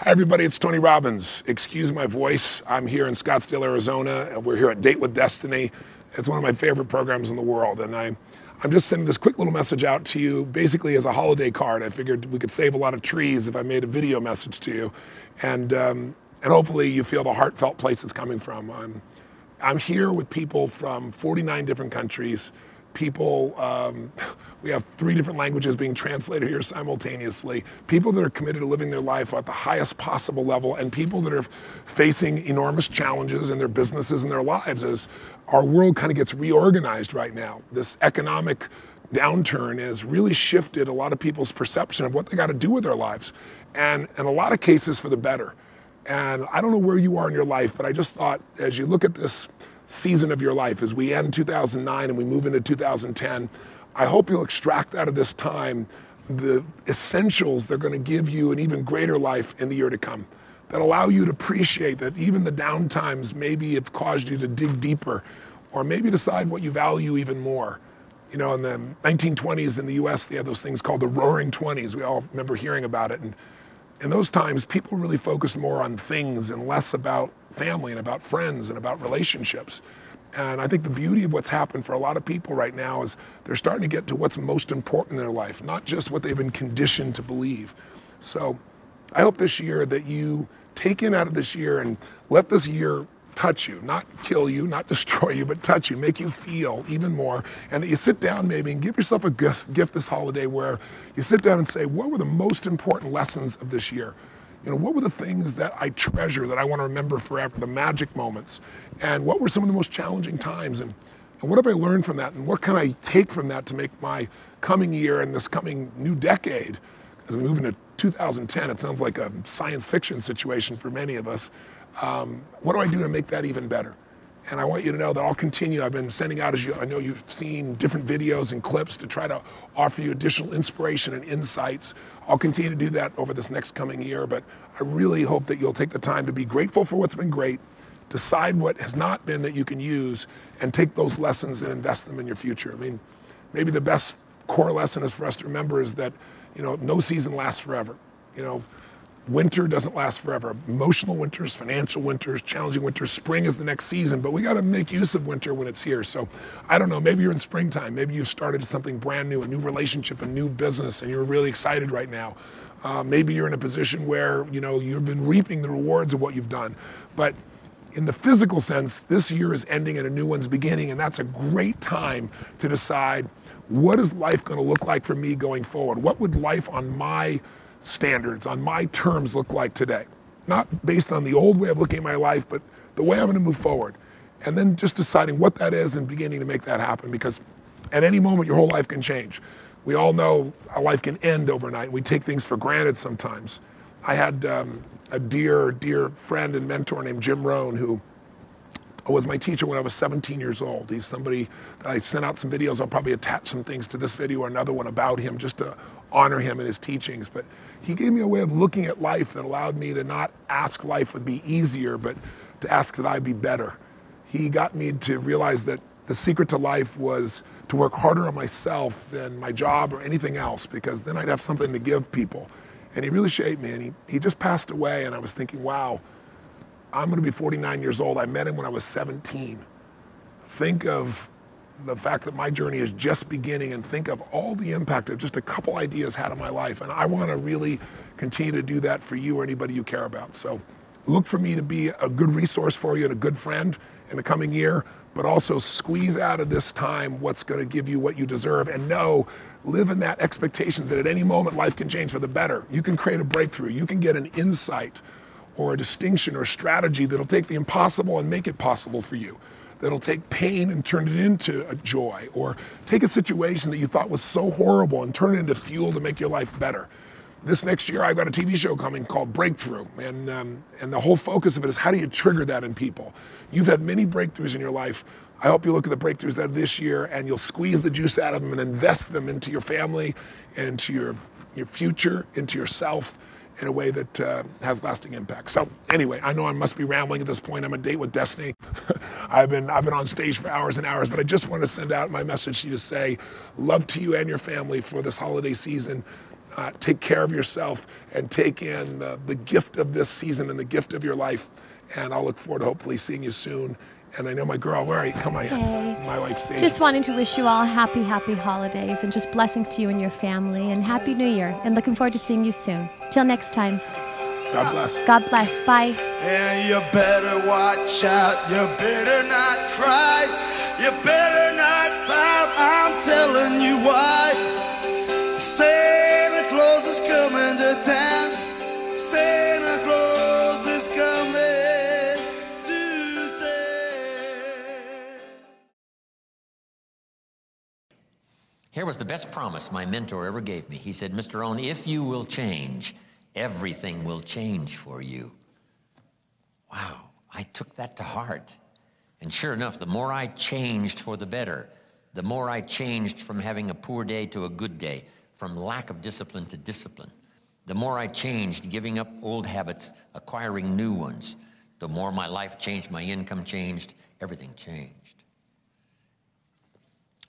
Hi everybody, it's Tony Robbins. Excuse my voice. I'm here in Scottsdale, Arizona, and we're here at Date with Destiny. It's one of my favorite programs in the world, and I'm just sending this quick little message out to you, basically as a holiday card. I figured we could save a lot of trees if I made a video message to you, and hopefully you feel the heartfelt place it's coming from. I'm here with people from 49 different countries. People, we have 3 different languages being translated here simultaneously. People that are committed to living their life at the highest possible level, and people that are facing enormous challenges in their businesses and their lives as our world kind of gets reorganized right now. This economic downturn has really shifted a lot of people's perception of what they got to do with their lives, and in a lot of cases for the better. And I don't know where you are in your life, but I just thought as you look at this season of your life, as we end 2009 and we move into 2010, I hope you'll extract out of this time the essentials that are going to give you an even greater life in the year to come, that allow you to appreciate that even the down times maybe have caused you to dig deeper, or maybe decide what you value even more. You know, in the 1920s in the US, they had those things called the Roaring '20s. We all remember hearing about it. And in those times, people really focused more on things and less about family and about friends and about relationships. And I think the beauty of what's happened for a lot of people right now is they're starting to get to what's most important in their life, not just what they've been conditioned to believe. So I hope this year that you take in out of this year and let this year touch you, not kill you, not destroy you, but touch you, make you feel even more, and that you sit down maybe and give yourself a gift this holiday where you sit down and say, what were the most important lessons of this year? You know, what were the things that I treasure, that I want to remember forever, the magic moments? And what were some of the most challenging times? And what have I learned from that? And what can I take from that to make my coming year and this coming new decade, as we move into 2010, it sounds like a science fiction situation for many of us. What do I do to make that even better? And I want you to know that I'll continue. I've been sending out, I know you've seen different videos and clips to try to offer you additional inspiration and insights. I'll continue to do that over this next coming year, but I really hope that you'll take the time to be grateful for what's been great, decide what has not been that you can use, and take those lessons and invest them in your future. I mean, maybe the best core lesson is for us to remember is that, you know, no season lasts forever. You know, winter doesn't last forever. Emotional winters, financial winters, challenging winters, spring is the next season, but we got to make use of winter when it's here. So I don't know, maybe you're in springtime, maybe you've started something brand new, a new relationship, a new business, and you're really excited right now. Maybe you're in a position where, you know, you've been reaping the rewards of what you've done. But in the physical sense, this year is ending and a new one's beginning, and that's a great time to decide, what is life going to look like for me going forward? What would life on my standards, on my terms look like today? Not based on the old way of looking at my life, but the way I'm going to move forward. And then just deciding what that is and beginning to make that happen, because at any moment your whole life can change. We all know our life can end overnight. We take things for granted sometimes. I had a dear friend and mentor named Jim Rohn, who was my teacher when I was 17 years old. He's somebody that I sent out some videos. I'll probably attach some things to this video or another one about him just to honor him and his teachings. But he gave me a way of looking at life that allowed me to not ask life would be easier, but to ask that I'd be better. He got me to realize that the secret to life was to work harder on myself than my job or anything else, because then I'd have something to give people. And he really shaped me, and he just passed away, and I was thinking, wow, I'm going to be 49 years old. I met him when I was 17. Think of the fact that my journey is just beginning, and think of all the impact of just a couple ideas had on my life. And I want to really continue to do that for you or anybody you care about. So look for me to be a good resource for you and a good friend in the coming year, but also squeeze out of this time what's going to give you what you deserve, and live in that expectation that at any moment life can change for the better. You can create a breakthrough. You can get an insight or a distinction or a strategy that'll take the impossible and make it possible for you. That'll take pain and turn it into a joy, or take a situation that you thought was so horrible and turn it into fuel to make your life better. This next year, I've got a TV show coming called Breakthrough, and the whole focus of it is, how do you trigger that in people? You've had many breakthroughs in your life. I hope you look at the breakthroughs that are this year, and you'll squeeze the juice out of them and invest them into your family, into your future, into yourself, in a way that has lasting impact. So anyway, I know I must be rambling at this point. I'm a Date with Destiny. I've been on stage for hours and hours, but I just want to send out my message to you to say love to you and your family for this holiday season. take care of yourself and take in the gift of this season and the gift of your life. And I'll look forward to hopefully seeing you soon. And I know my girl, where are you? Come on here. My wife, Sadie. Just wanting to wish you all happy holidays and just blessings to you and your family and Happy New Year. And looking forward to seeing you soon. Till next time. God bless. God bless. Bye. And you better watch out. You better not cry. You better not pout. I'm telling you why. Santa Claus is coming to town. Santa Claus is coming to town. Here was the best promise my mentor ever gave me. He said, Mr. Owen, if you will change, everything will change for you. Wow, I took that to heart. And sure enough, the more I changed for the better, the more I changed from having a poor day to a good day, from lack of discipline to discipline. The more I changed, giving up old habits, acquiring new ones, the more my life changed, my income changed, everything changed.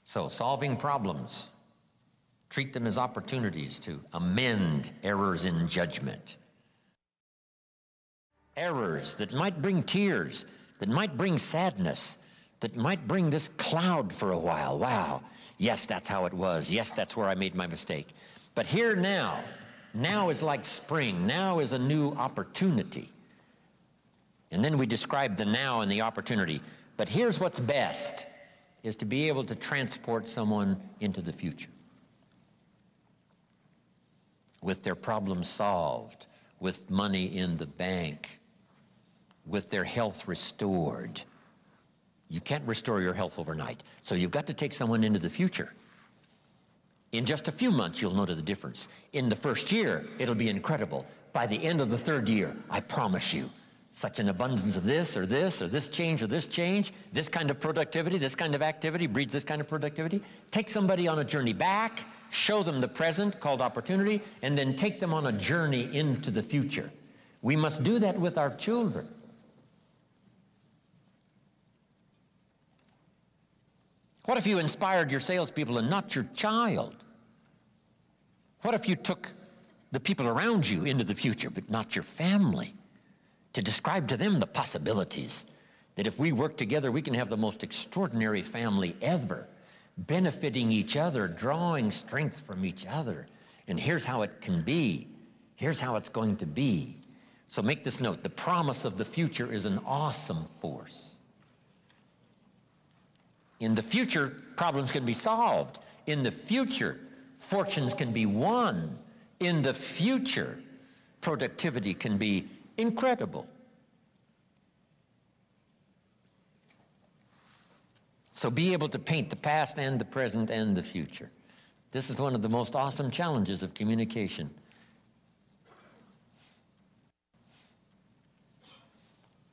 So solving problems, treat them as opportunities to amend errors in judgment. Errors that might bring tears, that might bring sadness, that might bring this cloud for a while. Wow, yes, that's how it was. Yes, that's where I made my mistake. But here now, now is like spring. Now is a new opportunity. And then we describe the now and the opportunity. But here's what's best, is to be able to transport someone into the future with their problems solved, with money in the bank, with their health restored. You can't restore your health overnight, so you've got to take someone into the future. In just a few months, you'll notice the difference. In the first year, it'll be incredible. By the end of the third year, I promise you, such an abundance of this or this or this change, this kind of productivity, this kind of activity breeds this kind of productivity. Take somebody on a journey back, show them the present called opportunity, and then take them on a journey into the future. We must do that with our children. What if you inspired your salespeople and not your child? What if you took the people around you into the future, but not your family, to describe to them the possibilities, that if we work together, we can have the most extraordinary family ever, benefiting each other, drawing strength from each other. And here's how it can be. Here's how it's going to be. So make this note, the promise of the future is an awesome force. In the future, problems can be solved. In the future, fortunes can be won. In the future, productivity can be incredible. So be able to paint the past and the present and the future. This is one of the most awesome challenges of communication.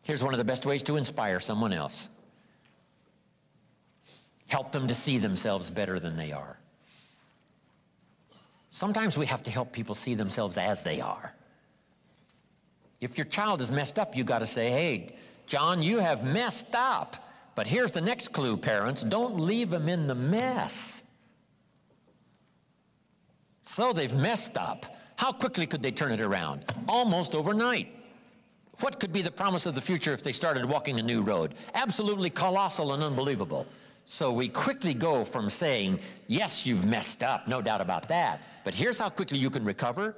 Here's one of the best ways to inspire someone else. Help them to see themselves better than they are. Sometimes we have to help people see themselves as they are. If your child is messed up, you got to say, hey, John, you have messed up. But here's the next clue, parents. Don't leave them in the mess. So they've messed up. How quickly could they turn it around? Almost overnight. What could be the promise of the future if they started walking a new road? Absolutely colossal and unbelievable. So we quickly go from saying, yes, you've messed up, no doubt about that, but here's how quickly you can recover.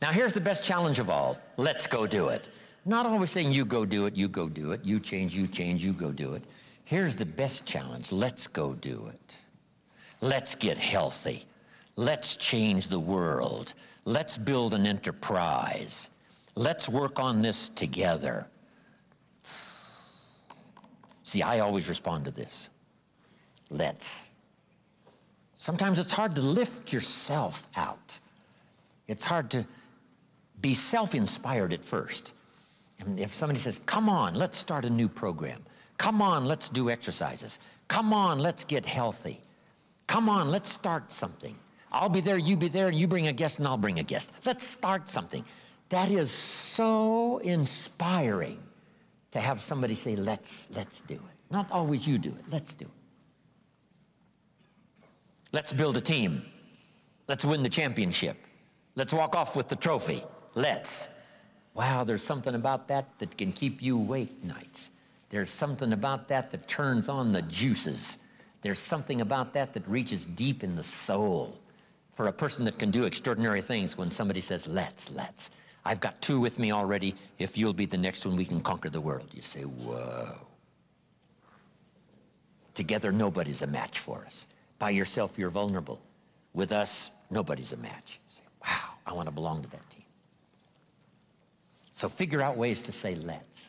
Now here's the best challenge of all. Let's go do it. Not always saying you go do it, you go do it, you change, you go do it. Here's the best challenge. Let's go do it. Let's get healthy. Let's change the world. Let's build an enterprise. Let's work on this together. See, I always respond to this. Let's. Sometimes it's hard to lift yourself out. It's hard to be self-inspired at first. And if somebody says, come on, let's start a new program. Come on, let's do exercises. Come on, let's get healthy. Come on, let's start something. I'll be there, you be there, and you bring a guest and I'll bring a guest. Let's start something. That is so inspiring to have somebody say, let's do it. Not always you do it, let's do it. Let's build a team. Let's win the championship. Let's walk off with the trophy. Let's. Wow, there's something about that that can keep you awake nights. There's something about that that turns on the juices. There's something about that that reaches deep in the soul. For a person that can do extraordinary things when somebody says, let's. I've got 2 with me already. If you'll be the next one, we can conquer the world. You say, whoa. Together, nobody's a match for us. By yourself, you're vulnerable. With us, nobody's a match. You say, wow, I want to belong to that team. So figure out ways to say let's.